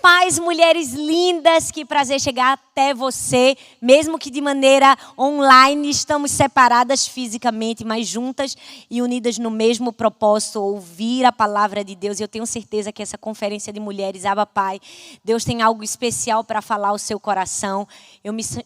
paz, mulheres lindas, que prazer chegar até você, mesmo que de maneira online, estamos separadas fisicamente, mas juntas e unidas no mesmo propósito, ouvir a palavra de Deus. Eu tenho certeza que essa conferência de mulheres, Abba Pai, Deus tem algo especial para falar ao seu coração.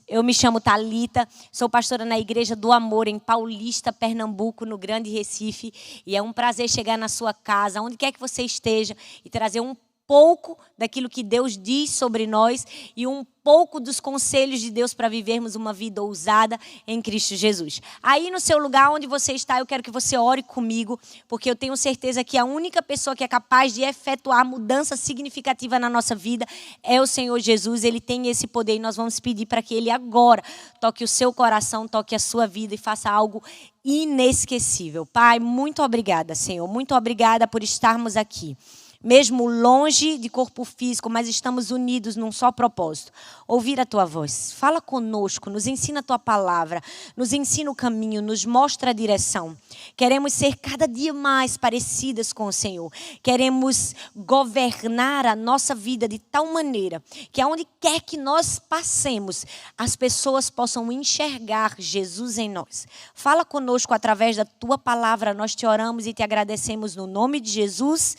Eu me chamo Thalita, sou pastora na Igreja do Amor, em Paulista, Pernambuco, no Grande Recife, e é um prazer chegar na sua casa, onde quer que você esteja, e trazer um pouco daquilo que Deus diz sobre nós e um pouco dos conselhos de Deus para vivermos uma vida ousada em Cristo Jesus. Aí no seu lugar onde você está, eu quero que você ore comigo, porque eu tenho certeza que a única pessoa que é capaz de efetuar mudança significativa na nossa vida é o Senhor Jesus. Ele tem esse poder e nós vamos pedir para que Ele agora toque o seu coração, toque a sua vida e faça algo inesquecível. Pai, muito obrigada, Senhor. Muito obrigada por estarmos aqui. Mesmo longe de corpo físico, mas estamos unidos num só propósito. Ouvir a Tua voz. Fala conosco, nos ensina a Tua palavra, nos ensina o caminho, nos mostra a direção. Queremos ser cada dia mais parecidas com o Senhor. Queremos governar a nossa vida de tal maneira que aonde quer que nós passemos, as pessoas possam enxergar Jesus em nós. Fala conosco através da Tua palavra. Nós te oramos e te agradecemos no nome de Jesus.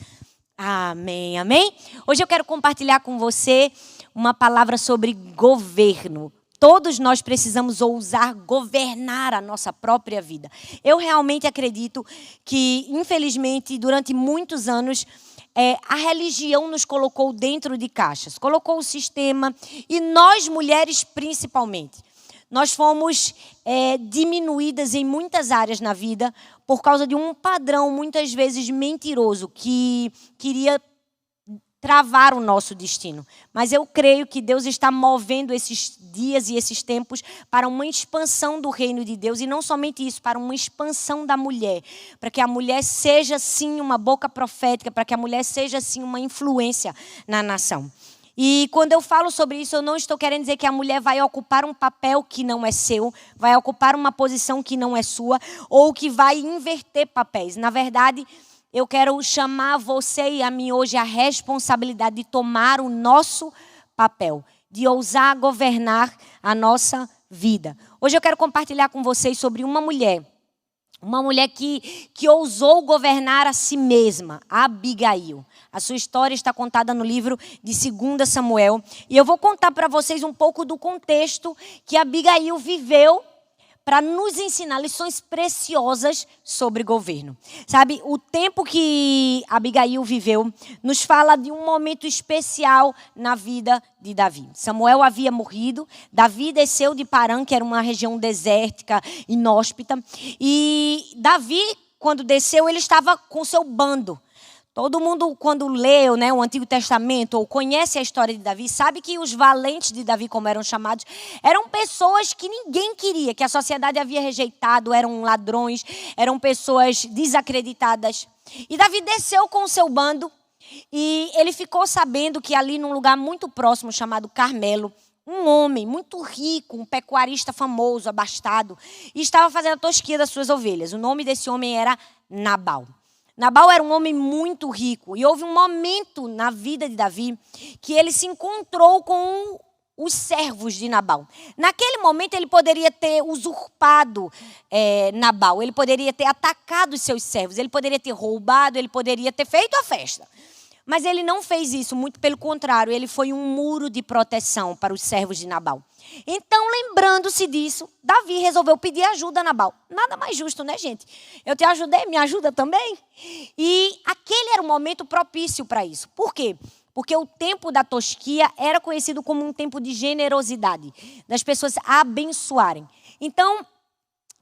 Amém, amém? Hoje eu quero compartilhar com você uma palavra sobre governo. Todos nós precisamos ousar governar a nossa própria vida. Eu realmente acredito que, infelizmente, durante muitos anos, a religião nos colocou dentro de caixas. Colocou o sistema e nós, mulheres, principalmente. Nós fomos diminuídas em muitas áreas na vida por causa de um padrão, muitas vezes mentiroso, que queria travar o nosso destino. Mas eu creio que Deus está movendo esses dias e esses tempos para uma expansão do reino de Deus. E não somente isso, para uma expansão da mulher. Para que a mulher seja, sim, uma boca profética, para que a mulher seja, sim, uma influência na nação. E quando eu falo sobre isso, eu não estou querendo dizer que a mulher vai ocupar um papel que não é seu, vai ocupar uma posição que não é sua, ou que vai inverter papéis. Na verdade, eu quero chamar você e a mim hoje a responsabilidade de tomar o nosso papel, de ousar governar a nossa vida. Hoje eu quero compartilhar com vocês sobre uma mulher que ousou governar a si mesma, Abigail. A sua história está contada no livro de 2 Samuel. E eu vou contar para vocês um pouco do contexto que Abigail viveu para nos ensinar lições preciosas sobre governo. Sabe, o tempo que Abigail viveu nos fala de um momento especial na vida de Davi. Samuel havia morrido, Davi desceu de Parã, que era uma região desértica, inóspita. E Davi, quando desceu, ele estava com seu bando. Todo mundo, quando lê, o Antigo Testamento ou conhece a história de Davi, sabe que os valentes de Davi, como eram chamados, eram pessoas que ninguém queria, que a sociedade havia rejeitado, eram ladrões, eram pessoas desacreditadas. E Davi desceu com o seu bando e ele ficou sabendo que ali num lugar muito próximo, chamado Carmelo, um homem muito rico, um pecuarista famoso, abastado, estava fazendo a tosquia das suas ovelhas. O nome desse homem era Nabal. Nabal era um homem muito rico e houve um momento na vida de Davi que ele se encontrou com os servos de Nabal. Naquele momento ele poderia ter usurpado Nabal, ele poderia ter atacado os seus servos, ele poderia ter roubado, ele poderia ter feito a festa. Mas ele não fez isso, muito pelo contrário, ele foi um muro de proteção para os servos de Nabal. Então, lembrando-se disso, Davi resolveu pedir ajuda a Nabal. Nada mais justo, né, gente? Eu te ajudei, me ajuda também? E aquele era o momento propício para isso. Por quê? Porque o tempo da tosquia era conhecido como um tempo de generosidade, das pessoas abençoarem. Então,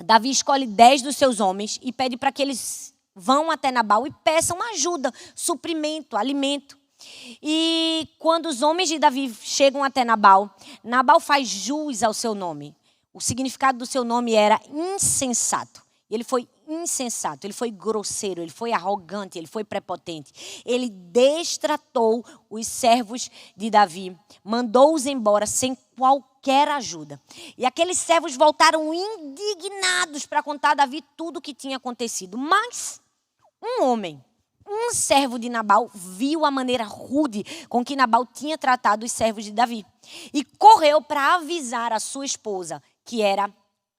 Davi escolhe 10 dos seus homens e pede para que eles vão até Nabal e peçam ajuda, suprimento, alimento. E quando os homens de Davi chegam até Nabal, Nabal faz jus ao seu nome. O significado do seu nome era insensato. Ele foi insensato, ele foi grosseiro, ele foi arrogante, ele foi prepotente. Ele destratou os servos de Davi, mandou-os embora sem qualquer ajuda. E aqueles servos voltaram indignados para contar a Davi tudo o que tinha acontecido. Mas um homem um servo de Nabal viu a maneira rude com que Nabal tinha tratado os servos de Davi e correu para avisar a sua esposa, que era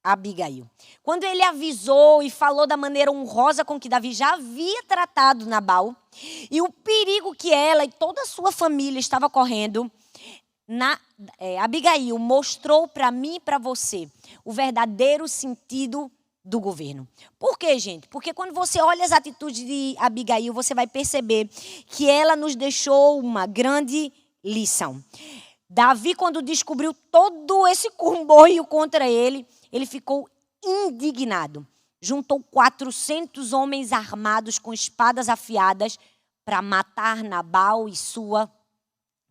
Abigail. Quando ele avisou e falou da maneira honrosa com que Davi já havia tratado Nabal e o perigo que ela e toda a sua família estava correndo, Abigail mostrou para mim e para você o verdadeiro sentido do governo. Por quê, gente? Porque quando você olha as atitudes de Abigail, você vai perceber que ela nos deixou uma grande lição. Davi, quando descobriu todo esse comboio contra ele, ele ficou indignado. Juntou 400 homens armados com espadas afiadas para matar Nabal e sua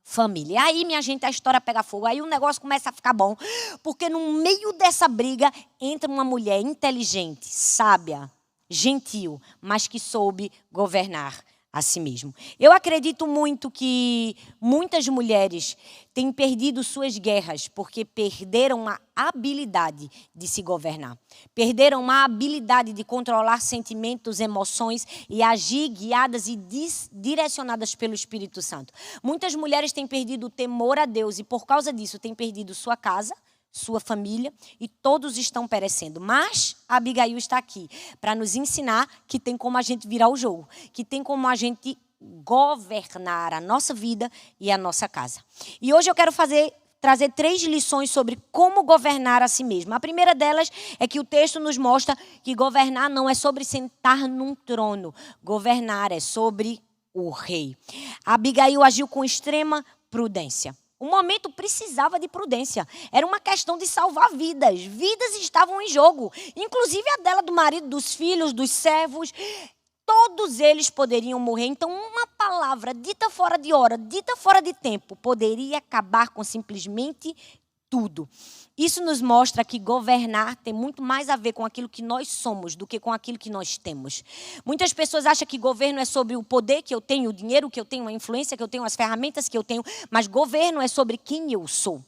família. E aí, minha gente, a história pega fogo. Aí o negócio começa a ficar bom. Porque no meio dessa briga entra uma mulher inteligente, sábia, gentil, mas que soube governar a si mesmo. Eu acredito muito que muitas mulheres têm perdido suas guerras porque perderam a habilidade de se governar. Perderam a habilidade de controlar sentimentos, emoções e agir guiadas e direcionadas pelo Espírito Santo. Muitas mulheres têm perdido o temor a Deus e por causa disso têm perdido sua casa, sua família e todos estão perecendo. Mas a Abigail está aqui para nos ensinar que tem como a gente virar o jogo, que tem como a gente governar a nossa vida e a nossa casa. E hoje eu quero trazer 3 lições sobre como governar a si mesmo. A primeira delas é que o texto nos mostra que governar não é sobre sentar num trono. Governar é sobre o rei. A Abigail agiu com extrema prudência. O momento precisava de prudência. Era uma questão de salvar vidas. Vidas estavam em jogo. Inclusive a dela, do marido, dos filhos, dos servos. Todos eles poderiam morrer. Então, uma palavra dita fora de hora, dita fora de tempo, poderia acabar com simplesmente tudo. Isso nos mostra que governar tem muito mais a ver com aquilo que nós somos do que com aquilo que nós temos. Muitas pessoas acham que governo é sobre o poder que eu tenho, o dinheiro que eu tenho, a influência que eu tenho, as ferramentas que eu tenho, mas governo é sobre quem eu sou.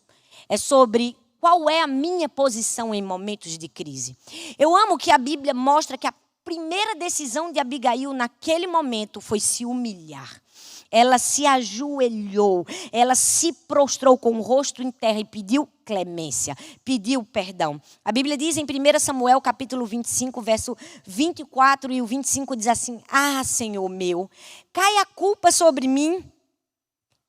É sobre qual é a minha posição em momentos de crise. Eu amo que a Bíblia mostra que a primeira decisão de Abigail naquele momento foi se humilhar. Ela se ajoelhou, ela se prostrou com o rosto em terra e pediu clemência, pediu perdão. A Bíblia diz em 1 Samuel, capítulo 25, verso 24 e o 25 diz assim: Ah, Senhor meu, cai a culpa sobre mim.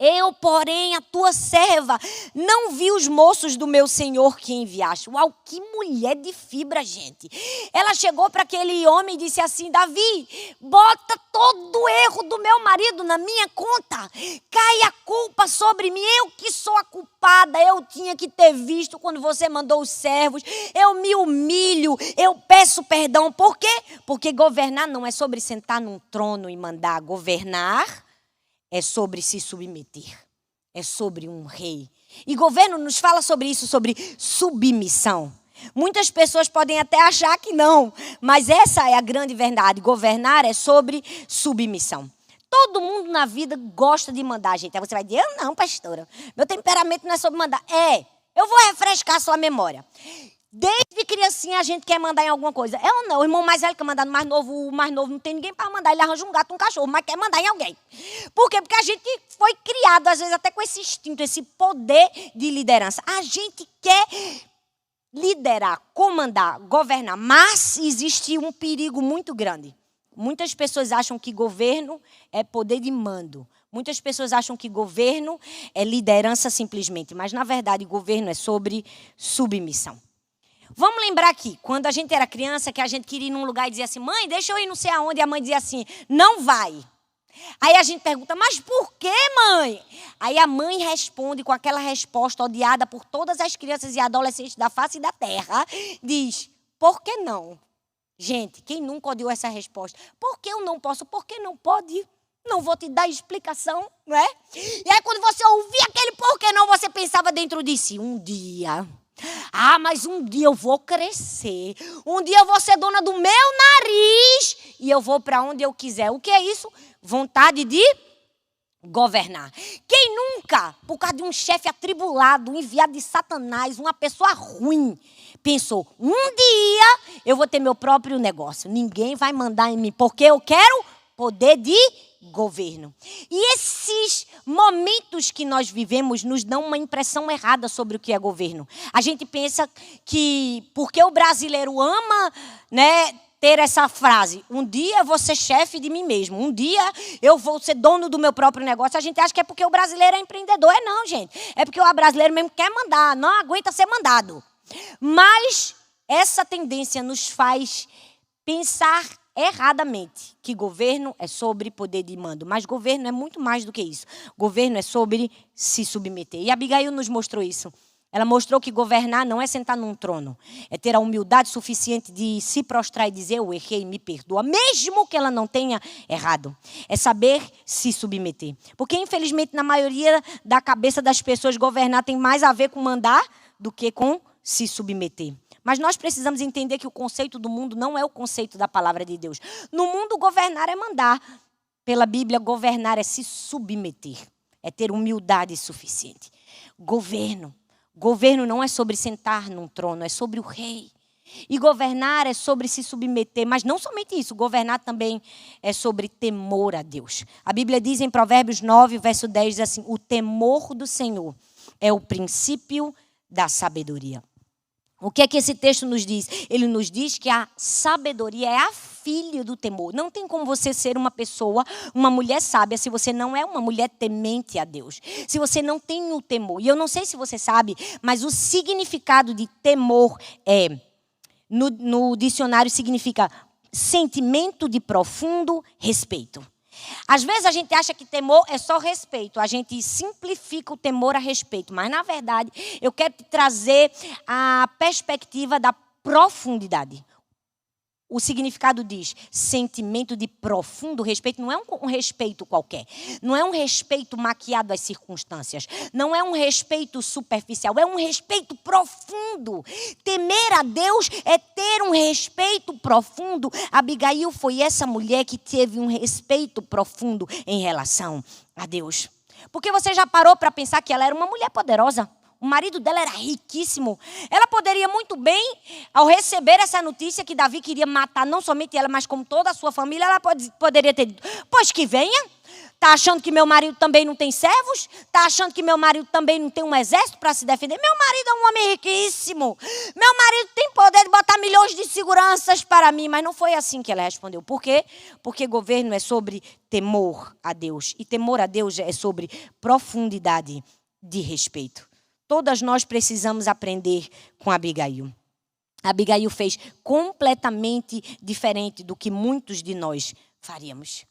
Eu, porém, a tua serva, não vi os moços do meu senhor que enviaste. Uau, que mulher de fibra, gente. Ela chegou para aquele homem e disse assim: Davi, bota todo o erro do meu marido na minha conta. Cai a culpa sobre mim. Eu que sou a culpada. Eu tinha que ter visto quando você mandou os servos. Eu me humilho. Eu peço perdão. Por quê? Porque governar não é sobre sentar num trono e mandar. Governar é sobre se submeter. É sobre um rei. E governo nos fala sobre isso, sobre submissão. Muitas pessoas podem até achar que não, mas essa é a grande verdade. Governar é sobre submissão. Todo mundo na vida gosta de mandar, gente. Aí você vai dizer: eu não, pastora. Meu temperamento não é sobre mandar. Eu vou refrescar a sua memória. Desde criancinha a gente quer mandar em alguma coisa. Eu não, o irmão mais velho quer mandar no mais novo, o mais novo não tem ninguém para mandar. Ele arranja um gato, um cachorro, mas quer mandar em alguém. Por quê? Porque a gente foi criado, às vezes, até com esse instinto, esse poder de liderança. A gente quer liderar, comandar, governar, mas existe um perigo muito grande. Muitas pessoas acham que governo é poder de mando. Muitas pessoas acham que governo é liderança simplesmente, mas, na verdade, governo é sobre submissão. Vamos lembrar aqui, quando a gente era criança, que a gente queria ir num lugar e dizia assim: mãe, deixa eu ir não sei aonde. E a mãe dizia assim: não vai. Aí a gente pergunta: mas por quê, mãe? Aí a mãe responde com aquela resposta odiada por todas as crianças e adolescentes da face da terra. Diz: por que não? Gente, quem nunca odiou essa resposta? Por que eu não posso? Por que não pode? Não vou te dar explicação, não é? E aí quando você ouvia aquele por que não, você pensava dentro de si: um dia... mas um dia eu vou crescer. Um dia eu vou ser dona do meu nariz e eu vou para onde eu quiser. O que é isso? Vontade de governar. Quem nunca, por causa de um chefe atribulado, um enviado de Satanás, uma pessoa ruim, pensou: um dia eu vou ter meu próprio negócio. Ninguém vai mandar em mim porque eu quero poder de governo. E esses momentos que nós vivemos nos dão uma impressão errada sobre o que é governo. A gente pensa que porque o brasileiro ama, né, ter essa frase, um dia eu vou ser chefe de mim mesmo, um dia eu vou ser dono do meu próprio negócio. A gente acha que é porque o brasileiro é empreendedor. É não, gente. É porque o brasileiro mesmo quer mandar, não aguenta ser mandado. Mas essa tendência nos faz pensar erradamente que governo é sobre poder de mando. Mas governo é muito mais do que isso. Governo é sobre se submeter. E Abigail nos mostrou isso. Ela mostrou que governar não é sentar num trono. É ter a humildade suficiente de se prostrar e dizer, eu errei, me perdoa. Mesmo que ela não tenha errado. É saber se submeter. Porque, infelizmente, na maioria da cabeça das pessoas, governar tem mais a ver com mandar do que com se submeter. Mas nós precisamos entender que o conceito do mundo não é o conceito da palavra de Deus. No mundo, governar é mandar. Pela Bíblia, governar é se submeter. É ter humildade suficiente. Governo não é sobre sentar num trono, é sobre o rei. E governar é sobre se submeter, mas não somente isso, governar também é sobre temor a Deus. A Bíblia diz em Provérbios 9, verso 10, diz assim, o temor do Senhor é o princípio da sabedoria. O que é que esse texto nos diz? Ele nos diz que a sabedoria é a filha do temor. Não tem como você ser uma pessoa, uma mulher sábia, se você não é uma mulher temente a Deus. Se você não tem o temor. E eu não sei se você sabe, mas o significado de temor no dicionário significa sentimento de profundo respeito. Às vezes a gente acha que temor é só respeito. A gente simplifica o temor a respeito. Mas, na verdade, eu quero te trazer a perspectiva da profundidade. O significado diz sentimento de profundo respeito. Não é um respeito qualquer. Não é um respeito maquiado às circunstâncias. Não é um respeito superficial. É um respeito profundo. Temer a Deus é ter um respeito profundo. Abigail foi essa mulher que teve um respeito profundo em relação a Deus. Porque você já parou para pensar que ela era uma mulher poderosa? O marido dela era riquíssimo. Ela poderia muito bem, ao receber essa notícia que Davi queria matar não somente ela, mas como toda a sua família, ela poderia ter dito, pois que venha. Está achando que meu marido também não tem servos? Está achando que meu marido também não tem um exército para se defender? Meu marido é um homem riquíssimo. Meu marido tem poder de botar milhões de seguranças para mim. Mas não foi assim que ela respondeu. Por quê? Porque governo é sobre temor a Deus. E temor a Deus é sobre profundidade de respeito. Todas nós precisamos aprender com Abigail. Abigail fez completamente diferente do que muitos de nós faríamos.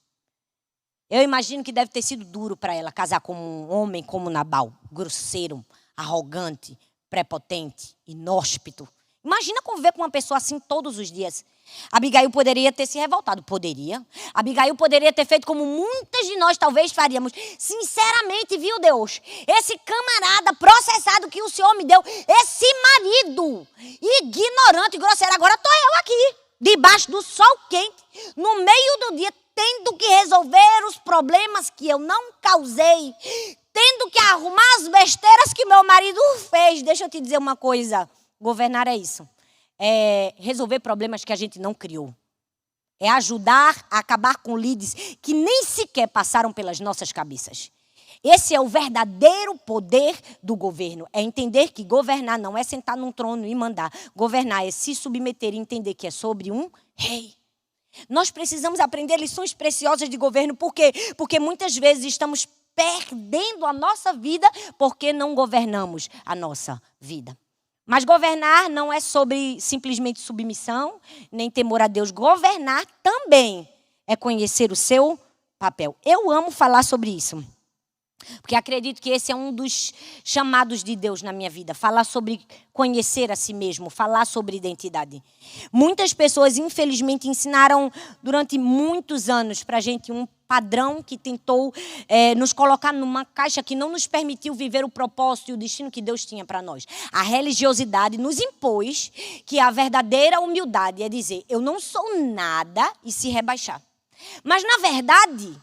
Eu imagino que deve ter sido duro para ela casar com um homem como Nabal, grosseiro, arrogante, prepotente, inóspito. Imagina conviver com uma pessoa assim todos os dias. Abigail poderia ter se revoltado, poderia. Abigail poderia ter feito como muitas de nós talvez faríamos. Sinceramente, viu, Deus? Esse camarada processado que o Senhor me deu, esse marido ignorante e grosseiro, agora estou eu aqui, debaixo do sol quente, no meio do dia, tendo que resolver os problemas que eu não causei, tendo que arrumar as besteiras que meu marido fez. Deixa eu te dizer uma coisa, governar é isso. É resolver problemas que a gente não criou. É ajudar a acabar com lides que nem sequer passaram pelas nossas cabeças. Esse é o verdadeiro poder do governo. É entender que governar não é sentar num trono e mandar. Governar é se submeter e entender que é sobre um rei. Nós precisamos aprender lições preciosas de governo. Por quê? Porque muitas vezes estamos perdendo a nossa vida porque não governamos a nossa vida. Mas governar não é sobre simplesmente submissão, nem temor a Deus. Governar também é conhecer o seu papel. Eu amo falar sobre isso, porque acredito que esse é um dos chamados de Deus na minha vida. Falar sobre conhecer a si mesmo, falar sobre identidade. Muitas pessoas, infelizmente, ensinaram durante muitos anos para a gente um padrão que tentou nos colocar numa caixa que não nos permitiu viver o propósito e o destino que Deus tinha para nós. A religiosidade nos impôs que a verdadeira humildade é dizer, eu não sou nada e se rebaixar. Mas, na verdade,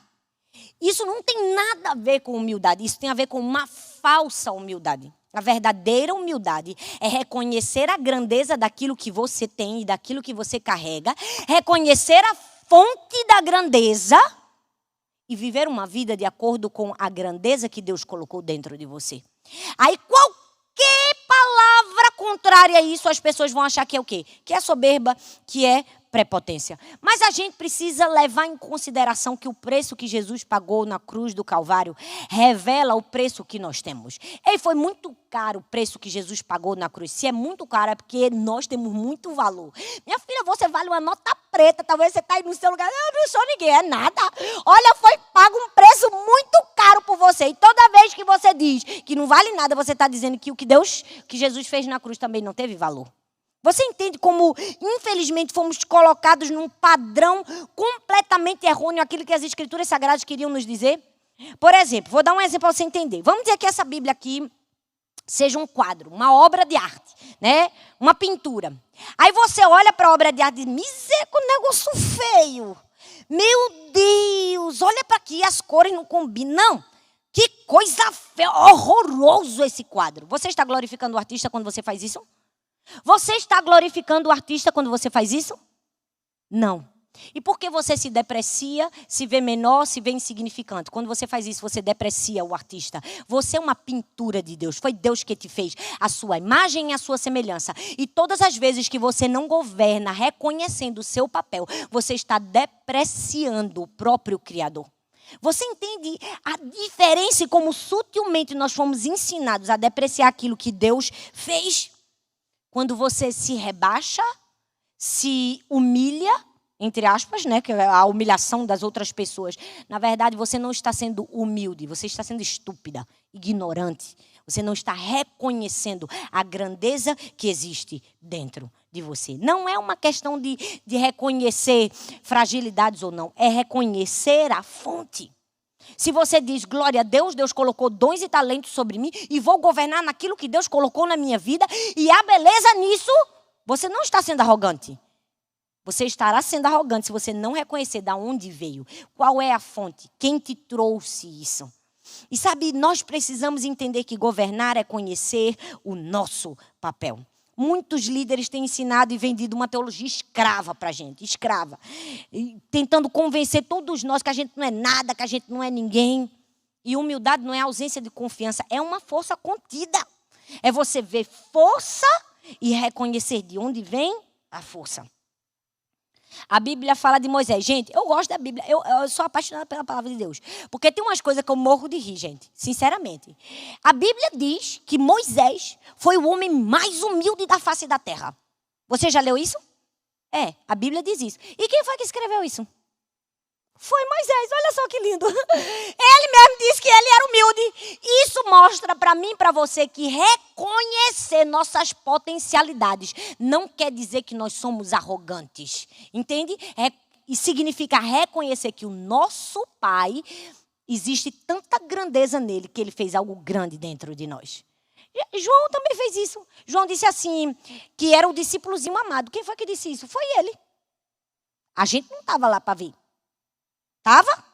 isso não tem nada a ver com humildade. Isso tem a ver com uma falsa humildade. A verdadeira humildade é reconhecer a grandeza daquilo que você tem e daquilo que você carrega. Reconhecer a fonte da grandeza e viver uma vida de acordo com a grandeza que Deus colocou dentro de você. Aí qualquer palavra contrária a isso, as pessoas vão achar que é o quê? Que é soberba, que é prepotência. Mas a gente precisa levar em consideração que o preço que Jesus pagou na cruz do Calvário revela o preço que nós temos. E foi muito caro o preço que Jesus pagou na cruz. Se é muito caro, é porque nós temos muito valor. Minha filha, você vale uma nota preta. Talvez você está aí no seu lugar. Eu não sou ninguém, é nada. Olha, foi pago um preço muito caro por você. E toda vez que você diz que não vale nada, você está dizendo que o que Jesus fez na cruz também não teve valor. Você entende como, infelizmente, fomos colocados num padrão completamente errôneo, aquilo que as Escrituras Sagradas queriam nos dizer? Por exemplo, vou dar um exemplo para você entender. Vamos dizer que essa Bíblia aqui seja um quadro, uma obra de arte, né? Uma pintura. Aí você olha para a obra de arte e diz, misericórdia, negócio feio. Meu Deus, olha para aqui, as cores não combinam. Não, que coisa feia, horroroso esse quadro. Você está glorificando o artista quando você faz isso? Você está glorificando o artista quando você faz isso? Não. E por que você se deprecia, se vê menor, se vê insignificante? Quando você faz isso, você deprecia o artista. Você é uma pintura de Deus. Foi Deus que te fez a sua imagem e a sua semelhança. E todas as vezes que você não governa reconhecendo o seu papel, você está depreciando o próprio Criador. Você entende a diferença e como sutilmente nós fomos ensinados a depreciar aquilo que Deus fez? Quando você se rebaixa, se humilha, entre aspas, né, que é a humilhação das outras pessoas. Na verdade, você não está sendo humilde, você está sendo estúpida, ignorante. Você não está reconhecendo a grandeza que existe dentro de você. Não é uma questão de reconhecer fragilidades ou não, é reconhecer a fonte. Se você diz, glória a Deus, Deus colocou dons e talentos sobre mim e vou governar naquilo que Deus colocou na minha vida e há beleza nisso, você não está sendo arrogante. Você estará sendo arrogante se você não reconhecer de onde veio, qual é a fonte, quem te trouxe isso. E sabe, nós precisamos entender que governar é conhecer o nosso papel. Muitos líderes têm ensinado e vendido uma teologia escrava para a gente, escrava. E tentando convencer todos nós que a gente não é nada, que a gente não é ninguém. E humildade não é ausência de confiança, é uma força contida. É você ver força e reconhecer de onde vem a força. A Bíblia fala de Moisés. Gente, eu gosto da Bíblia. Eu sou apaixonada pela palavra de Deus. Porque tem umas coisas que eu morro de rir, gente. Sinceramente. A Bíblia diz que Moisés foi o homem mais humilde da face da terra. Você já leu isso? É, a Bíblia diz isso. E quem foi que escreveu isso? Foi Moisés, olha só que lindo. Ele mesmo disse que ele era humilde. Isso mostra para mim e para você que reconhecer nossas potencialidades não quer dizer que nós somos arrogantes. Entende? E significa reconhecer que o nosso Pai, existe tanta grandeza nele que ele fez algo grande dentro de nós. João também fez isso. João disse assim, que era o discípulozinho amado. Quem foi que disse isso? Foi ele. A gente não estava lá para ver. Estava?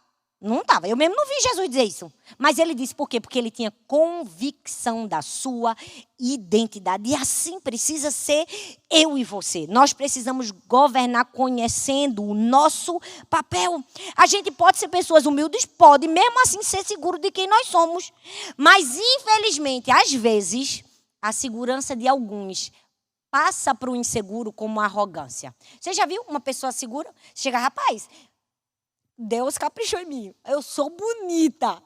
Não estava. Eu mesmo não vi Jesus dizer isso. Mas ele disse por quê? Porque ele tinha convicção da sua identidade. E assim precisa ser eu e você. Nós precisamos governar conhecendo o nosso papel. A gente pode ser pessoas humildes? Pode. Mesmo assim ser seguro de quem nós somos. Mas infelizmente, às vezes, a segurança de alguns passa para o inseguro como arrogância. Você já viu uma pessoa segura? Chega, rapaz... Deus caprichou em mim. Eu sou bonita.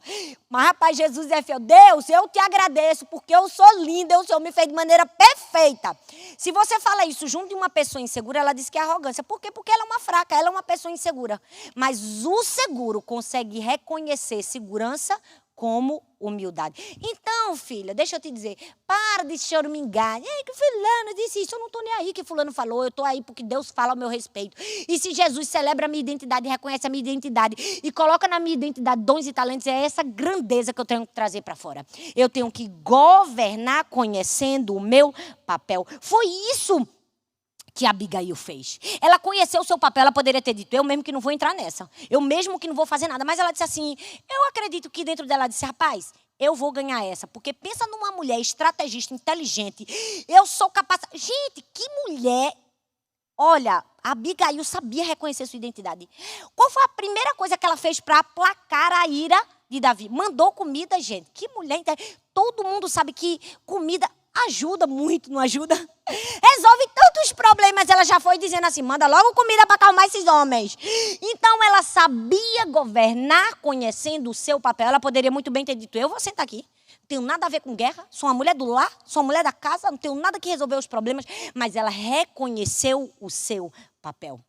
Mas, rapaz, Jesus é fiel. Deus, eu te agradeço porque eu sou linda. O Senhor me fez de maneira perfeita. Se você fala isso junto de uma pessoa insegura, ela diz que é arrogância. Por quê? Porque ela é uma fraca, ela é uma pessoa insegura. Mas o seguro consegue reconhecer segurança como humildade. Então, filha, deixa eu te dizer, para de choramingar. Ei, que fulano disse isso, eu não estou nem aí que fulano falou, eu estou aí porque Deus fala ao meu respeito. E se Jesus celebra a minha identidade, reconhece a minha identidade e coloca na minha identidade dons e talentos, é essa grandeza que eu tenho que trazer para fora. Eu tenho que governar conhecendo o meu papel. Foi isso que Abigail fez. Ela conheceu o seu papel, ela poderia ter dito, eu mesmo que não vou entrar nessa. Eu mesmo que não vou fazer nada. Mas ela disse assim, eu acredito que dentro dela disse, rapaz, eu vou ganhar essa. Porque pensa numa mulher estrategista, inteligente. Eu sou capaz... Gente, que mulher Olha, a Abigail sabia reconhecer sua identidade. Qual foi a primeira coisa que ela fez para aplacar a ira de Davi? Mandou comida, gente. Que mulher. Todo mundo sabe que comida ajuda muito, não ajuda? Resolve tantos problemas. Ela já foi dizendo assim, manda logo comida para acalmar esses homens. Então ela sabia governar conhecendo o seu papel. Ela poderia muito bem ter dito, eu vou sentar aqui. Não tenho nada a ver com guerra, sou uma mulher do lar, sou uma mulher da casa, não tenho nada que resolver os problemas. Mas ela reconheceu o seu papel.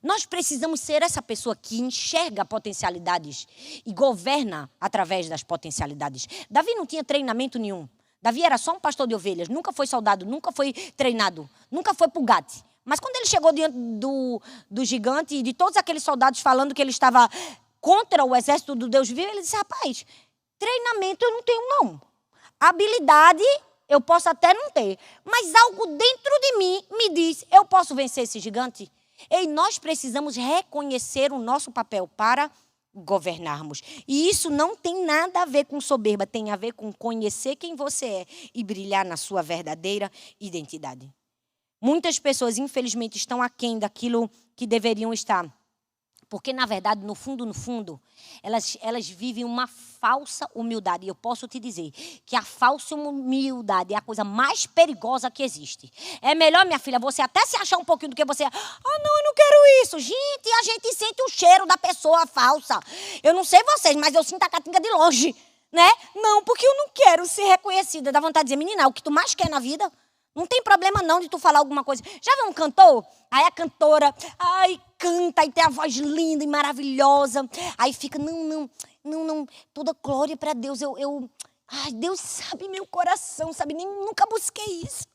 Nós precisamos ser essa pessoa que enxerga potencialidades e governa através das potencialidades. Davi não tinha treinamento nenhum. Davi era só um pastor de ovelhas, nunca foi soldado, nunca foi treinado, nunca foi pro Gate. Mas quando ele chegou diante do gigante e de todos aqueles soldados falando que ele estava contra o exército do Deus vivo, ele disse, rapaz, treinamento eu não tenho não. Habilidade eu posso até não ter, mas algo dentro de mim me diz, eu posso vencer esse gigante? E nós precisamos reconhecer o nosso papel para governarmos. E isso não tem nada a ver com soberba, tem a ver com conhecer quem você é e brilhar na sua verdadeira identidade. Muitas pessoas, infelizmente, estão aquém daquilo que deveriam estar. Porque, na verdade, no fundo, elas vivem uma falsa humildade. E eu posso te dizer que a falsa humildade é a coisa mais perigosa que existe. É melhor, minha filha, você até se achar um pouquinho do que você é. Ah, não, eu não quero isso. Gente, a gente sente o cheiro da pessoa falsa. Eu não sei vocês, mas eu sinto a catinga de longe, né? Não, porque eu não quero ser reconhecida. Dá vontade de dizer, menina, é o que tu mais quer na vida? Não tem problema não de tu falar alguma coisa. Já viu um cantor? Aí a cantora, canta e tem a voz linda e maravilhosa. Aí fica, não, toda glória para Deus. Deus sabe meu coração, sabe? Nunca busquei isso.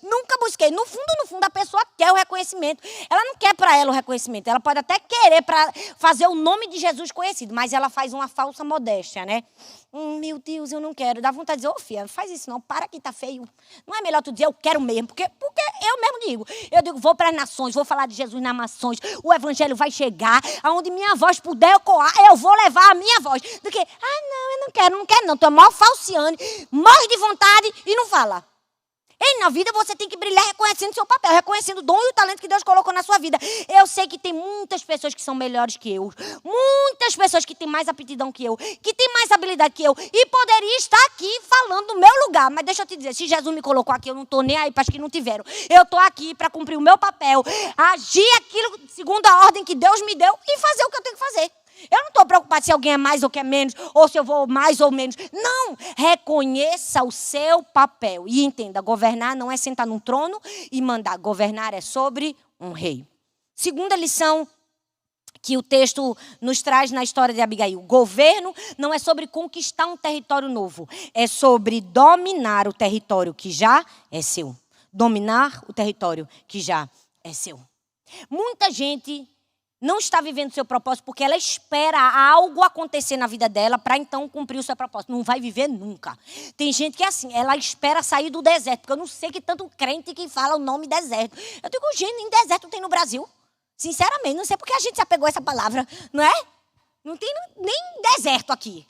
Nunca busquei. No fundo, a pessoa quer o reconhecimento. Ela não quer para ela o reconhecimento. Ela pode até querer para fazer o nome de Jesus conhecido, mas ela faz uma falsa modéstia, né? Meu Deus, eu não quero. Dá vontade de dizer, filha, não faz isso não, para que tá feio. Não é melhor tu dizer, eu quero mesmo, porque eu mesmo digo. Eu digo, vou para as nações, vou falar de Jesus nas nações, o evangelho vai chegar, aonde minha voz puder ecoar, eu vou levar a minha voz. Do que, não, eu não quero não. Tu é mó falciane, morre de vontade e não fala. E na vida você tem que brilhar reconhecendo o seu papel, reconhecendo o dom e o talento que Deus colocou na sua vida. Eu sei que tem muitas pessoas que são melhores que eu, muitas pessoas que têm mais aptidão que eu, que têm mais habilidade que eu, e poderia estar aqui falando do meu lugar. Mas deixa eu te dizer, se Jesus me colocou aqui, eu não estou nem aí para as que não tiveram. Eu estou aqui para cumprir o meu papel, agir aquilo segundo a ordem que Deus me deu e fazer o que eu tenho que fazer. Eu não estou preocupada se alguém é mais ou quer menos, ou se eu vou mais ou menos. Não, reconheça o seu papel. E entenda, governar não é sentar num trono e mandar. Governar é sobre um rei. Segunda lição que o texto nos traz na história de Abigail. Governo não é sobre conquistar um território novo. É sobre dominar o território que já é seu. Dominar o território que já é seu. Muita gente não está vivendo o seu propósito porque ela espera algo acontecer na vida dela para então cumprir o seu propósito. Não vai viver nunca. Tem gente que é assim, ela espera sair do deserto, porque eu não sei que tanto crente que fala o nome deserto. Eu digo, gente, nem deserto tem no Brasil. Sinceramente, não sei porque a gente se apegou a essa palavra, não é? Não tem nem deserto aqui.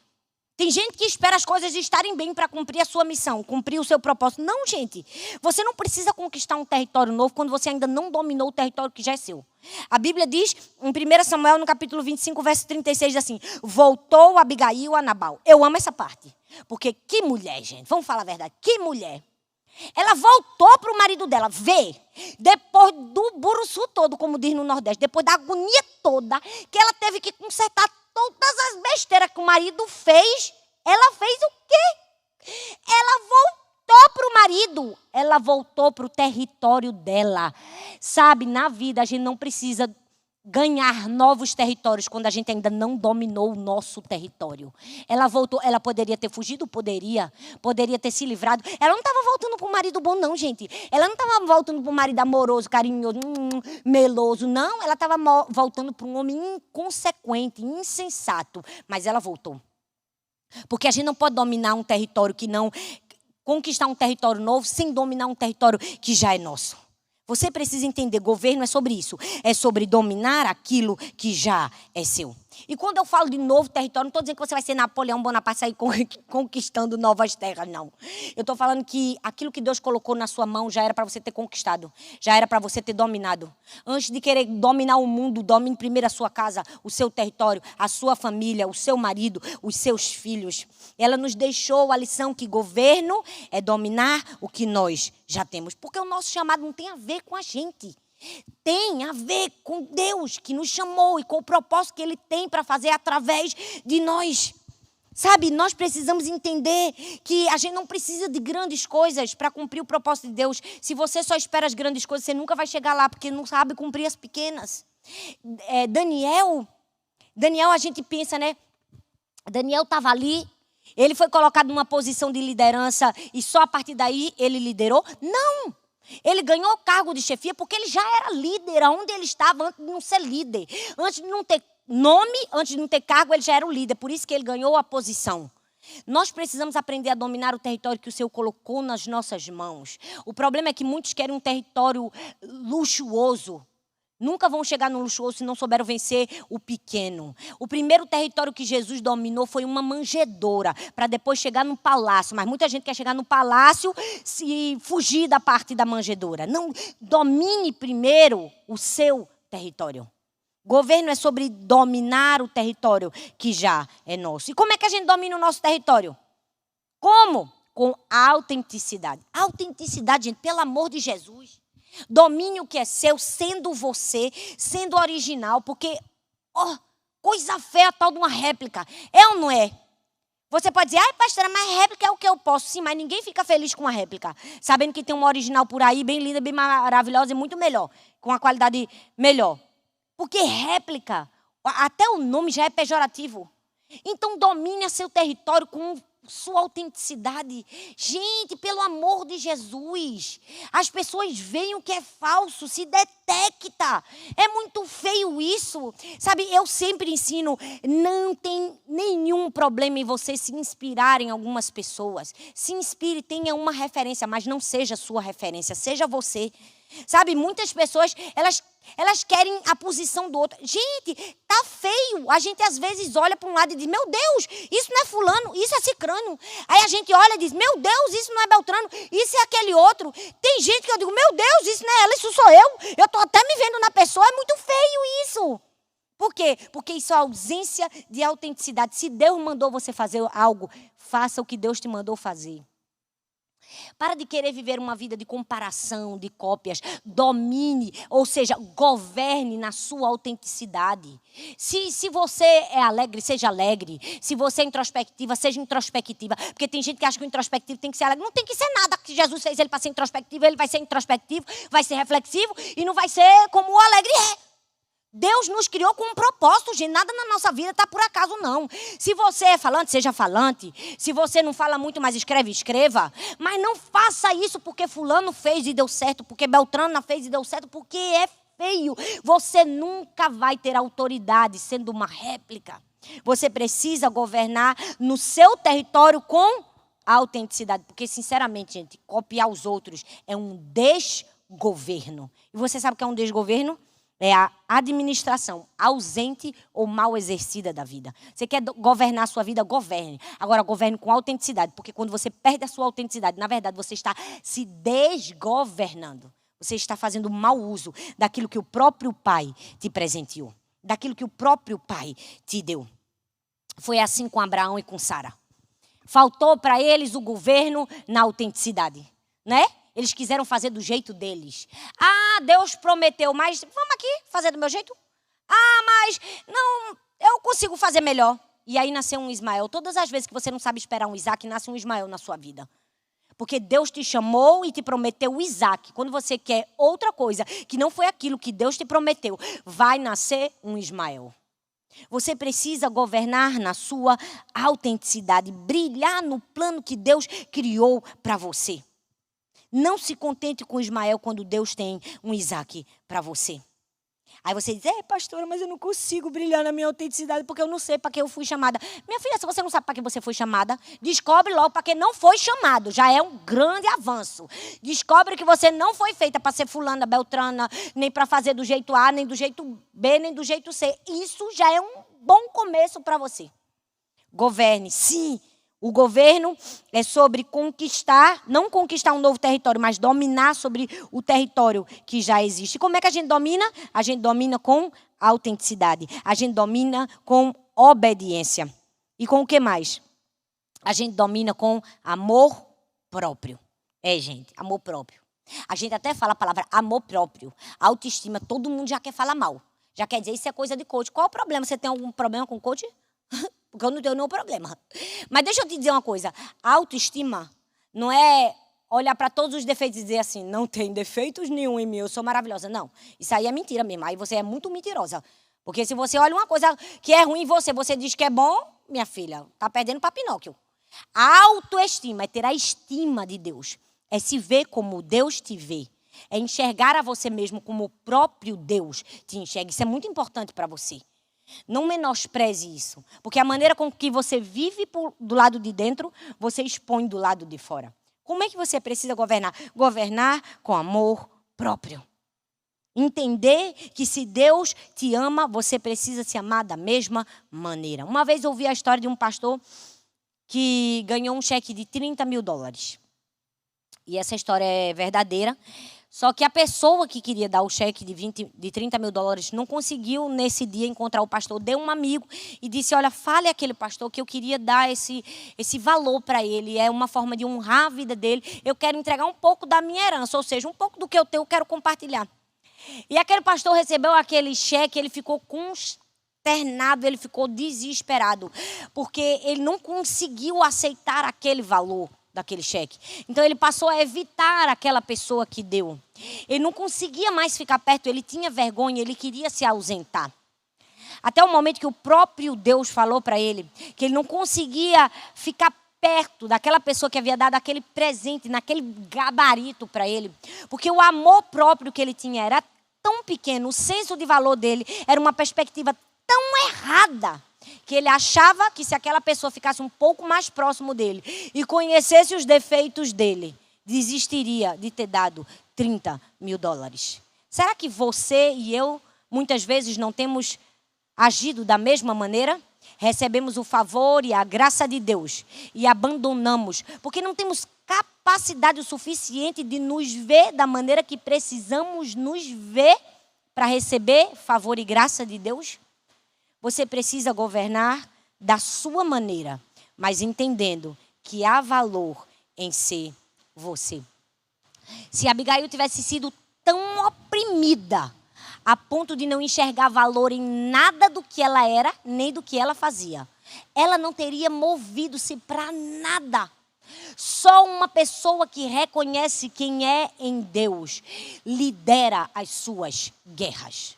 Tem gente que espera as coisas estarem bem para cumprir a sua missão, cumprir o seu propósito. Não, gente. Você não precisa conquistar um território novo quando você ainda não dominou o território que já é seu. A Bíblia diz, em 1 Samuel, no capítulo 25, verso 36, diz assim, voltou Abigail a Nabal. Eu amo essa parte. Porque que mulher, gente. Vamos falar a verdade. Que mulher. Ela voltou para o marido dela. Vê, depois do buruçu todo, como diz no Nordeste, depois da agonia toda, que ela teve que consertar todas as besteiras que o marido fez, ela fez o quê? Ela voltou para o marido, ela voltou para o território dela. Sabe, na vida a gente não precisa ganhar novos territórios quando a gente ainda não dominou o nosso território. Ela voltou, ela poderia ter fugido, poderia ter se livrado. Ela não estava voltando para um marido bom, não, gente. Ela não estava voltando para um marido amoroso, carinhoso, meloso, não. Ela estava voltando para um homem inconsequente, insensato. Mas ela voltou. Porque a gente não pode dominar um território que não... Conquistar um território novo sem dominar um território que já é nosso. Você precisa entender, governo é sobre isso. É sobre dominar aquilo que já é seu. E quando eu falo de novo território, não estou dizendo que você vai ser Napoleão Bonaparte sair conquistando novas terras, não. Eu estou falando que aquilo que Deus colocou na sua mão já era para você ter conquistado, já era para você ter dominado. Antes de querer dominar o mundo, domine primeiro a sua casa, o seu território, a sua família, o seu marido, os seus filhos. Ela nos deixou a lição que governo é dominar o que nós já temos. Porque o nosso chamado não tem a ver com a gente. Tem a ver com Deus que nos chamou e com o propósito que Ele tem para fazer através de nós. Sabe, nós precisamos entender que a gente não precisa de grandes coisas para cumprir o propósito de Deus. Se você só espera as grandes coisas, você nunca vai chegar lá, porque não sabe cumprir as pequenas. Daniel, a gente pensa, né? Daniel estava ali, ele foi colocado numa posição de liderança e só a partir daí ele liderou? Não! Ele ganhou o cargo de chefia porque ele já era líder aonde ele estava antes de não ser líder. Antes de não ter nome, antes de não ter cargo, ele já era o líder. Por isso que ele ganhou a posição. Nós precisamos aprender a dominar o território que o Senhor colocou nas nossas mãos. O problema é que muitos querem um território luxuoso. Nunca vão chegar no luxuoso se não souberam vencer o pequeno. O primeiro território que Jesus dominou foi uma manjedoura, para depois chegar no palácio. Mas muita gente quer chegar no palácio e fugir da parte da manjedoura. Não, domine primeiro o seu território. Governo é sobre dominar o território que já é nosso. E como é que a gente domina o nosso território? Como? Com autenticidade. Autenticidade, gente, pelo amor de Jesus. Domine o que é seu, sendo você, sendo original, porque, coisa feia a tal de uma réplica. É ou não é? Você pode dizer, pastora, mas réplica é o que eu posso. Sim, mas ninguém fica feliz com uma réplica. Sabendo que tem uma original por aí, bem linda, bem maravilhosa e muito melhor. Com uma qualidade melhor. Porque réplica, até o nome já é pejorativo. Então domine seu território com sua autenticidade. Gente, pelo amor de Jesus, as pessoas veem o que é falso, se detecta. É muito feio isso. Sabe, eu sempre ensino, não tem nenhum problema em você se inspirar em algumas pessoas. Se inspire, tenha uma referência, mas não seja sua referência, seja você. Sabe, muitas pessoas, elas querem a posição do outro. Gente, tá feio. A gente às vezes olha para um lado e diz, meu Deus, isso não é fulano, isso é cicrano. Aí a gente olha e diz, meu Deus, isso não é Beltrano, isso é aquele outro. Tem gente que eu digo, meu Deus, isso não é ela, isso sou eu. Eu estou até me vendo na pessoa, é muito feio isso. Por quê? Porque isso é ausência de autenticidade. Se Deus mandou você fazer algo, faça o que Deus te mandou fazer. Para de querer viver uma vida de comparação, de cópias. Domine, ou seja, governe na sua autenticidade. Se você é alegre, seja alegre. Se você é introspectiva, seja introspectiva. Porque tem gente que acha que o introspectivo tem que ser alegre. Não tem que ser nada que Jesus fez ele para ser introspectivo. Ele vai ser introspectivo, vai ser reflexivo e não vai ser como o alegre é. Deus nos criou com um propósito, gente. Nada na nossa vida está por acaso, não. Se você é falante, seja falante. Se você não fala muito, mas escreve, escreva. Mas não faça isso porque fulano fez e deu certo, porque Beltrana fez e deu certo, porque é feio. Você nunca vai ter autoridade sendo uma réplica. Você precisa governar no seu território com autenticidade. Porque, sinceramente, gente, copiar os outros é um desgoverno. E você sabe o que é um desgoverno? É a administração ausente ou mal exercida da vida. Você quer governar a sua vida? Governe. Agora, governe com autenticidade. Porque quando você perde a sua autenticidade, na verdade, você está se desgovernando. Você está fazendo mau uso daquilo que o próprio Pai te presenteou. Daquilo que o próprio Pai te deu. Foi assim com Abraão e com Sara. Faltou para eles o governo na autenticidade, né? Eles quiseram fazer do jeito deles. Ah, Deus prometeu, mas vamos aqui fazer do meu jeito? Ah, mas não, eu consigo fazer melhor. E aí nasceu um Ismael. Todas as vezes que você não sabe esperar um Isaac, nasce um Ismael na sua vida. Porque Deus te chamou e te prometeu o Isaac. Quando você quer outra coisa, que não foi aquilo que Deus te prometeu, vai nascer um Ismael. Você precisa governar na sua autenticidade, brilhar no plano que Deus criou para você. Não se contente com Ismael quando Deus tem um Isaac para você. Aí você diz, pastora, mas eu não consigo brilhar na minha autenticidade porque eu não sei para que eu fui chamada. Minha filha, se você não sabe para que você foi chamada, descobre logo para que não foi chamado. Já é um grande avanço. Descobre que você não foi feita para ser fulana, beltrana, nem para fazer do jeito A, nem do jeito B, nem do jeito C. Isso já é um bom começo para você. Governe, sim. O governo é sobre conquistar, não conquistar um novo território, mas dominar sobre o território que já existe. E como é que a gente domina? A gente domina com autenticidade. A gente domina com obediência. E com o que mais? A gente domina com amor próprio. Gente, amor próprio. A gente até fala a palavra amor próprio. Autoestima, todo mundo já quer falar mal. Já quer dizer, isso é coisa de coach. Qual o problema? Você tem algum problema com coach? Porque eu não tenho nenhum problema. Mas deixa eu te dizer uma coisa. A autoestima não é olhar para todos os defeitos e dizer assim, não tem defeitos nenhum em mim, eu sou maravilhosa. Não, isso aí é mentira mesmo. Aí você é muito mentirosa. Porque se você olha uma coisa que é ruim em você, você diz que é bom, minha filha, tá perdendo para Pinóquio. A autoestima é ter a estima de Deus. É se ver como Deus te vê. É enxergar a você mesmo como o próprio Deus te enxerga. Isso é muito importante para você. Não menospreze isso. Porque a maneira com que você vive do lado de dentro, você expõe do lado de fora. Como é que você precisa governar? Governar com amor próprio. Entender que se Deus te ama, você precisa se amar da mesma maneira. Uma vez eu ouvi a história de um pastor que ganhou um cheque de $30.000. E essa história é verdadeira. Só que a pessoa que queria dar o cheque de $30.000 não conseguiu nesse dia encontrar o pastor. Deu um amigo e disse, olha, fale àquele pastor que eu queria dar esse valor para ele. É uma forma de honrar a vida dele. Eu quero entregar um pouco da minha herança, ou seja, um pouco do que eu tenho, eu quero compartilhar. E aquele pastor recebeu aquele cheque, ele ficou consternado, ele ficou desesperado. Porque ele não conseguiu aceitar aquele valor daquele cheque. Então ele passou a evitar aquela pessoa que deu. Ele não conseguia mais ficar perto, ele tinha vergonha, ele queria se ausentar. Até o momento que o próprio Deus falou para ele que ele não conseguia ficar perto daquela pessoa que havia dado aquele presente, naquele gabarito para ele. Porque o amor próprio que ele tinha era tão pequeno, o senso de valor dele era uma perspectiva tão errada, que ele achava que se aquela pessoa ficasse um pouco mais próximo dele e conhecesse os defeitos dele, desistiria de ter dado $30.000. Será que você e eu, muitas vezes, não temos agido da mesma maneira? Recebemos o favor e a graça de Deus e abandonamos, porque não temos capacidade o suficiente de nos ver da maneira que precisamos nos ver para receber favor e graça de Deus? Você precisa governar da sua maneira, mas entendendo que há valor em ser você. Se Abigail tivesse sido tão oprimida a ponto de não enxergar valor em nada do que ela era, nem do que ela fazia, ela não teria movido-se para nada. Só uma pessoa que reconhece quem é em Deus lidera as suas guerras.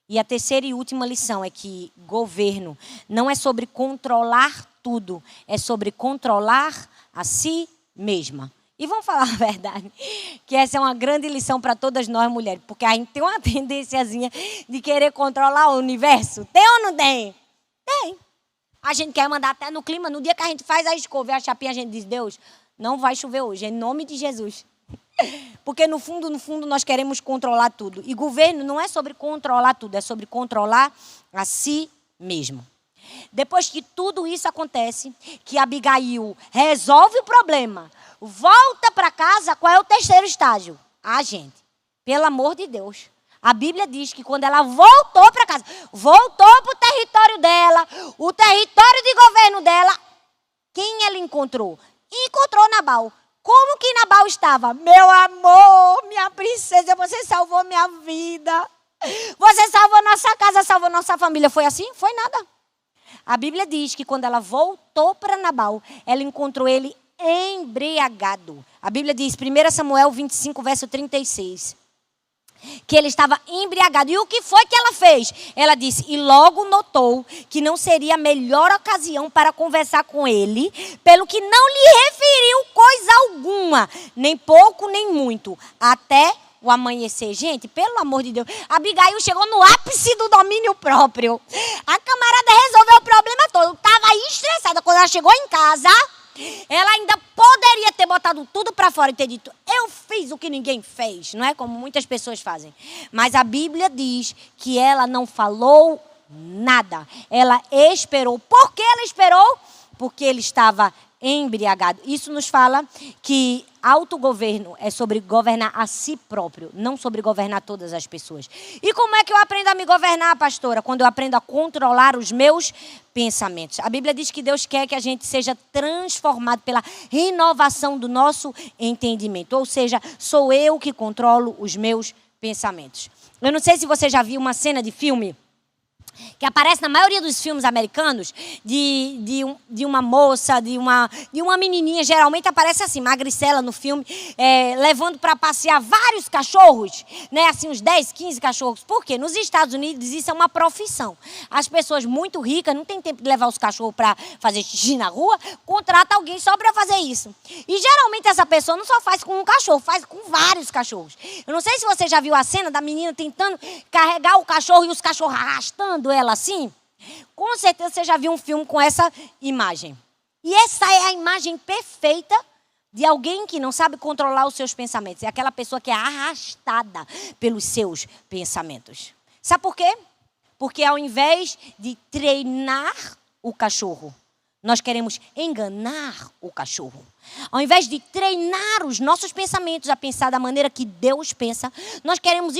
E a terceira e última lição é que governo não é sobre controlar tudo, é sobre controlar a si mesma. E vamos falar a verdade, que essa é uma grande lição para todas nós mulheres, porque a gente tem uma tendênciazinha de querer controlar o universo. Tem ou não tem? Tem. A gente quer mandar até no clima, no dia que a gente faz a escova e a chapinha, a gente diz, Deus, não vai chover hoje, em nome de Jesus. Porque no fundo, nós queremos controlar tudo. E governo não é sobre controlar tudo, é sobre controlar a si mesmo. Depois que tudo isso acontece, que Abigail resolve o problema, volta para casa, qual é o terceiro estágio? Gente, pelo amor de Deus. A Bíblia diz que quando ela voltou para casa, voltou para o território dela, o território de governo dela, quem ela encontrou? Encontrou Nabal. Como que Nabal estava? Meu amor, minha princesa, você salvou minha vida. Você salvou nossa casa, salvou nossa família. Foi assim? Foi nada. A Bíblia diz que quando ela voltou para Nabal, ela encontrou ele embriagado. A Bíblia diz, 1 Samuel 25, verso 36. Que ele estava embriagado. E o que foi que ela fez? Ela disse, e logo notou que não seria a melhor ocasião para conversar com ele, pelo que não lhe referiu coisa alguma, nem pouco, nem muito, até o amanhecer. Gente, pelo amor de Deus, Abigail chegou no ápice do domínio próprio. A camarada resolveu o problema todo. Estava estressada. Quando ela chegou em casa, ela ainda poderia ter botado tudo para fora e ter dito, eu fiz o que ninguém fez, não é? Como muitas pessoas fazem. Mas a Bíblia diz que ela não falou nada. Ela esperou. Por que ela esperou? Porque ele estava embriagado. Isso nos fala que autogoverno é sobre governar a si próprio, não sobre governar todas as pessoas. E como é que eu aprendo a me governar, pastora? Quando eu aprendo a controlar os meus pensamentos. A Bíblia diz que Deus quer que a gente seja transformado pela renovação do nosso entendimento. Ou seja, sou eu que controlo os meus pensamentos. Eu não sei se você já viu uma cena de filme que aparece na maioria dos filmes americanos, de uma moça, de uma menininha, geralmente aparece assim, magricela no filme, levando para passear vários cachorros, né, assim uns 10, 15 cachorros. Por quê? Nos Estados Unidos isso é uma profissão. As pessoas muito ricas não têm tempo de levar os cachorros para fazer xixi na rua, contrata alguém só para fazer isso. E geralmente essa pessoa não só faz com um cachorro, faz com vários cachorros. Eu não sei se você já viu a cena da menina tentando carregar o cachorro e os cachorros arrastando ela assim. Com certeza você já viu um filme com essa imagem. E essa é a imagem perfeita de alguém que não sabe controlar os seus pensamentos. É aquela pessoa que é arrastada pelos seus pensamentos. Sabe por quê? Porque ao invés de treinar o cachorro, nós queremos enganar o cachorro. Ao invés de treinar os nossos pensamentos a pensar da maneira que Deus pensa, nós queremos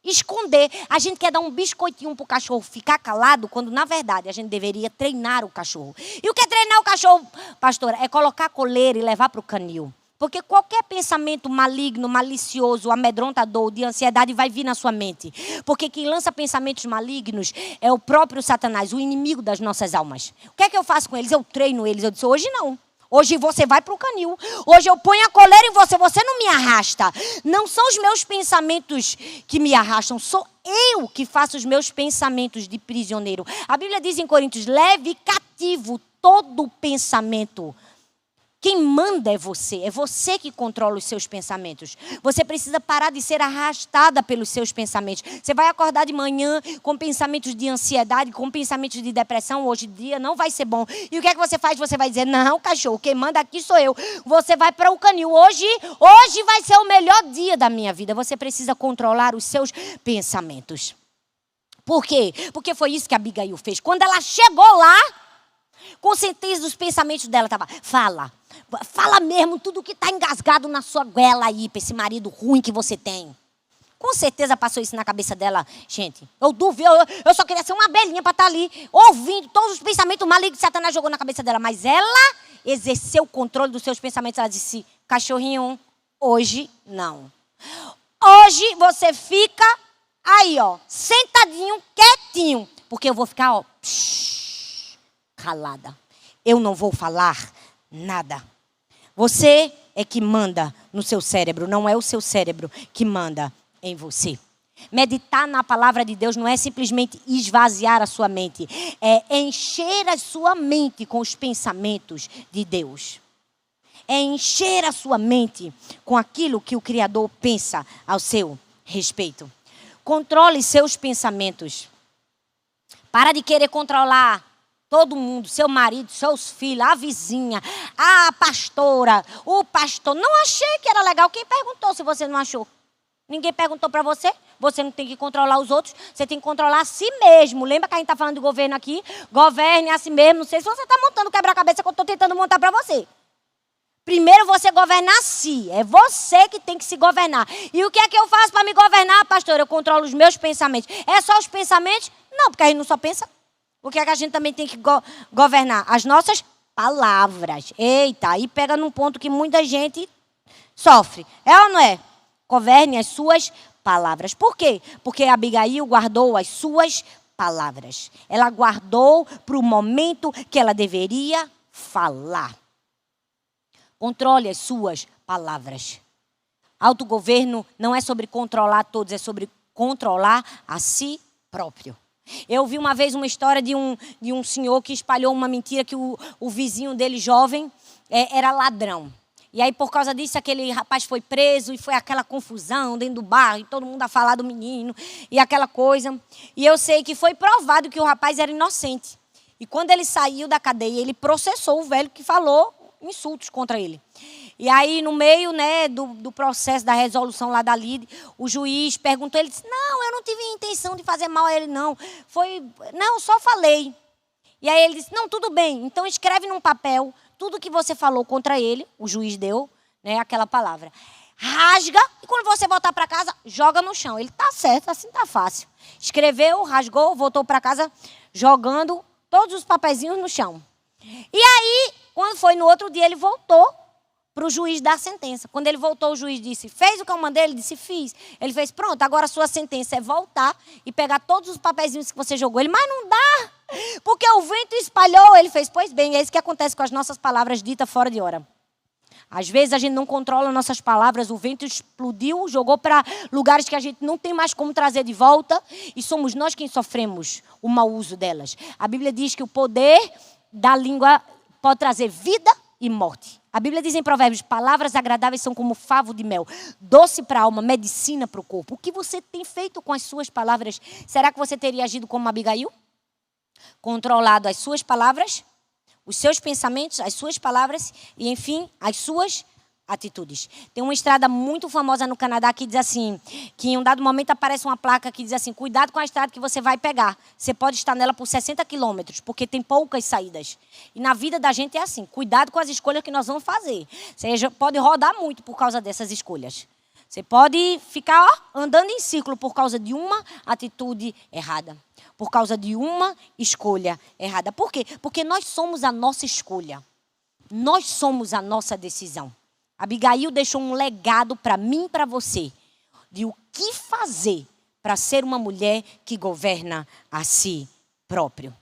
esconder. A gente quer dar um biscoitinho para o cachorro ficar calado, quando na verdade a gente deveria treinar o cachorro. E o que é treinar o cachorro, pastora? É colocar a coleira e levar para o canil. Porque qualquer pensamento maligno, malicioso, amedrontador, de ansiedade vai vir na sua mente. Porque quem lança pensamentos malignos é o próprio Satanás, o inimigo das nossas almas. O que é que eu faço com eles? Eu treino eles. Eu disse, hoje não. Hoje você vai para o canil. Hoje eu ponho a coleira em você. Você não me arrasta. Não são os meus pensamentos que me arrastam. Sou eu que faço os meus pensamentos de prisioneiro. A Bíblia diz em Coríntios, leve cativo todo pensamento. Quem manda é você que controla os seus pensamentos. Você precisa parar de ser arrastada pelos seus pensamentos. Você vai acordar de manhã com pensamentos de ansiedade, com pensamentos de depressão, hoje em dia não vai ser bom. E o que é que você faz? Você vai dizer, não, cachorro, quem manda aqui sou eu. Você vai para o canil. Hoje vai ser o melhor dia da minha vida. Você precisa controlar os seus pensamentos. Por quê? Porque foi isso que a Abigail fez. Quando ela chegou lá, com certeza os pensamentos dela estavam, fala mesmo tudo que está engasgado na sua goela aí, para esse marido ruim que você tem. Com certeza passou isso na cabeça dela, gente. Eu duvido, eu só queria ser uma abelhinha para estar ali, ouvindo todos os pensamentos malignos que Satanás jogou na cabeça dela. Mas ela exerceu o controle dos seus pensamentos. Ela disse, cachorrinho, hoje não. Hoje você fica aí, ó, sentadinho, quietinho. Porque eu vou ficar, ó, calada. Eu não vou falar nada. Você é que manda no seu cérebro, não é o seu cérebro que manda em você. Meditar na palavra de Deus não é simplesmente esvaziar a sua mente, é encher a sua mente com os pensamentos de Deus. É encher a sua mente com aquilo que o Criador pensa ao seu respeito. Controle seus pensamentos. Para de querer controlar todo mundo, seu marido, seus filhos, a vizinha, a pastora, o pastor. Não achei que era legal. Quem perguntou se você não achou? Ninguém perguntou para você. Você não tem que controlar os outros. Você tem que controlar a si mesmo. Lembra que a gente está falando de governo aqui? Governe a si mesmo. Não sei se você está montando quebra-cabeça que eu estou tentando montar para você. Primeiro você governa a si. É você que tem que se governar. E o que é que eu faço para me governar, pastor? Eu controlo os meus pensamentos. É só os pensamentos? Não, porque a gente não só pensa. O que é que a gente também tem que governar? As nossas palavras. Eita, aí pega num ponto que muita gente sofre. É ou não é? Governe as suas palavras. Por quê? Porque Abigail guardou as suas palavras. Ela guardou para o momento que ela deveria falar. Controle as suas palavras. Autogoverno não é sobre controlar todos, é sobre controlar a si próprio. Eu vi uma vez uma história de um senhor que espalhou uma mentira que o vizinho dele, jovem, era ladrão. E aí, por causa disso, aquele rapaz foi preso e foi aquela confusão dentro do bar, e todo mundo a falar do menino e aquela coisa. E eu sei que foi provado que o rapaz era inocente. E quando ele saiu da cadeia, ele processou o velho que falou insultos contra ele. E aí, no meio, né, do processo da resolução lá da lide, o juiz perguntou, ele disse, não, eu não não tive intenção de fazer mal a ele, não. Não, só falei. E aí ele disse, não, tudo bem. Então escreve num papel tudo que você falou contra ele. O juiz deu, né, aquela palavra. Rasga e quando você voltar para casa, joga no chão. Ele, tá certo, assim tá fácil. Escreveu, rasgou, voltou para casa, jogando todos os papeizinhos no chão. E aí, quando foi no outro dia, ele voltou para o juiz dar a sentença. Quando ele voltou, o juiz disse, fez o que eu mandei? Ele disse, fiz. Ele fez, pronto, agora a sua sentença é voltar e pegar todos os papeizinhos que você jogou. Ele, mas não dá, porque o vento espalhou. Ele fez, pois bem, é isso que acontece com as nossas palavras ditas fora de hora. Às vezes a gente não controla nossas palavras, o vento explodiu, jogou para lugares que a gente não tem mais como trazer de volta e somos nós quem sofremos o mau uso delas. A Bíblia diz que o poder da língua pode trazer vida e morte. A Bíblia diz em Provérbios, palavras agradáveis são como favo de mel, doce para a alma, medicina para o corpo. O que você tem feito com as suas palavras? Será que você teria agido como Abigail? Controlado as suas palavras? Os seus pensamentos, as suas palavras e, enfim, as suas atitudes. Tem uma estrada muito famosa no Canadá que diz assim, que em um dado momento aparece uma placa que diz assim, cuidado com a estrada que você vai pegar. Você pode estar nela por 60 quilômetros, porque tem poucas saídas. E na vida da gente é assim, cuidado com as escolhas que nós vamos fazer. Você pode rodar muito por causa dessas escolhas. Você pode ficar andando em círculo por causa de uma atitude errada. Por causa de uma escolha errada. Por quê? Porque nós somos a nossa escolha. Nós somos a nossa decisão. Abigail deixou um legado para mim e para você. De o que fazer para ser uma mulher que governa a si próprio.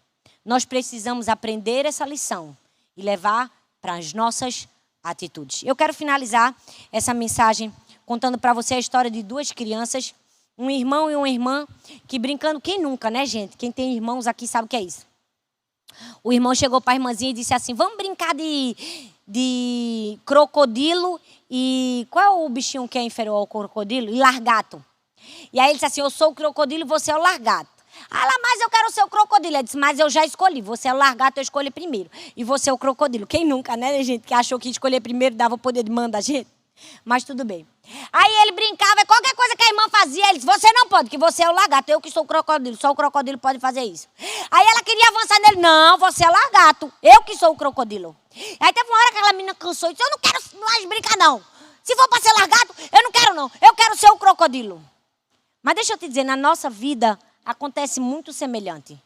Nós precisamos aprender essa lição e levar para as nossas atitudes. Eu quero finalizar essa mensagem contando para você a história de duas crianças, um irmão e uma irmã, que brincando, quem nunca, né, gente? Quem tem irmãos aqui sabe o que é isso. O irmão chegou para a irmãzinha e disse assim, vamos brincar de crocodilo e... Qual é o bichinho que é inferior ao crocodilo? E largato. E aí ele disse assim, eu sou o crocodilo e você é o largato. Ah lá, mas eu quero ser o crocodilo. Ele disse, mas eu já escolhi. Você é o largato, eu escolhi primeiro. E você é o crocodilo. Quem nunca, né, gente? Que achou que escolher primeiro dava o poder de mandar a gente. Mas tudo bem. Aí ele brincava, qualquer coisa que a irmã fazia, ele disse, você não pode, que você é o lagarto, eu que sou o crocodilo, só o crocodilo pode fazer isso. Aí ela queria avançar nele, não, você é o lagarto, eu que sou o crocodilo. Aí teve uma hora que aquela menina cansou e disse, eu não quero mais brincar não. Se for para ser lagarto, eu não quero não, eu quero ser o crocodilo. Mas deixa eu te dizer, na nossa vida acontece muito semelhante.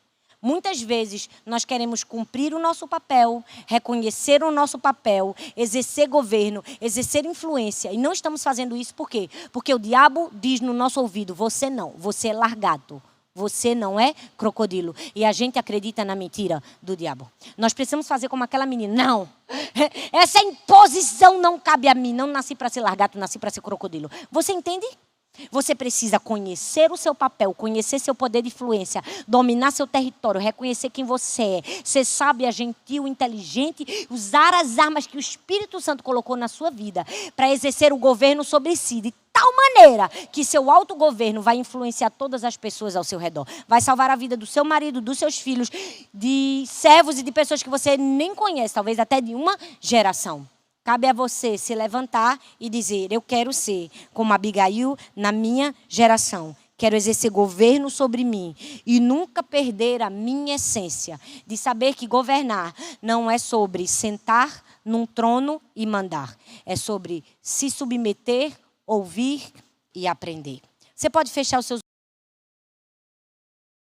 Muitas vezes nós queremos cumprir o nosso papel, reconhecer o nosso papel, exercer governo, exercer influência. E não estamos fazendo isso por quê? Porque o diabo diz no nosso ouvido, você não, você é largato. Você não é crocodilo. E a gente acredita na mentira do diabo. Nós precisamos fazer como aquela menina. Não, essa imposição não cabe a mim. Não nasci para ser largato, nasci para ser crocodilo. Você entende? Você precisa conhecer o seu papel, conhecer seu poder de influência, dominar seu território, reconhecer quem você é, ser sábia, gentil, inteligente, usar as armas que o Espírito Santo colocou na sua vida para exercer o governo sobre si, de tal maneira que seu autogoverno vai influenciar todas as pessoas ao seu redor. Vai salvar a vida do seu marido, dos seus filhos, de servos e de pessoas que você nem conhece, talvez até de uma geração. Cabe a você se levantar e dizer, eu quero ser como Abigail na minha geração. Quero exercer governo sobre mim e nunca perder a minha essência de saber que governar não é sobre sentar num trono e mandar. É sobre se submeter, ouvir e aprender. Você pode fechar os seus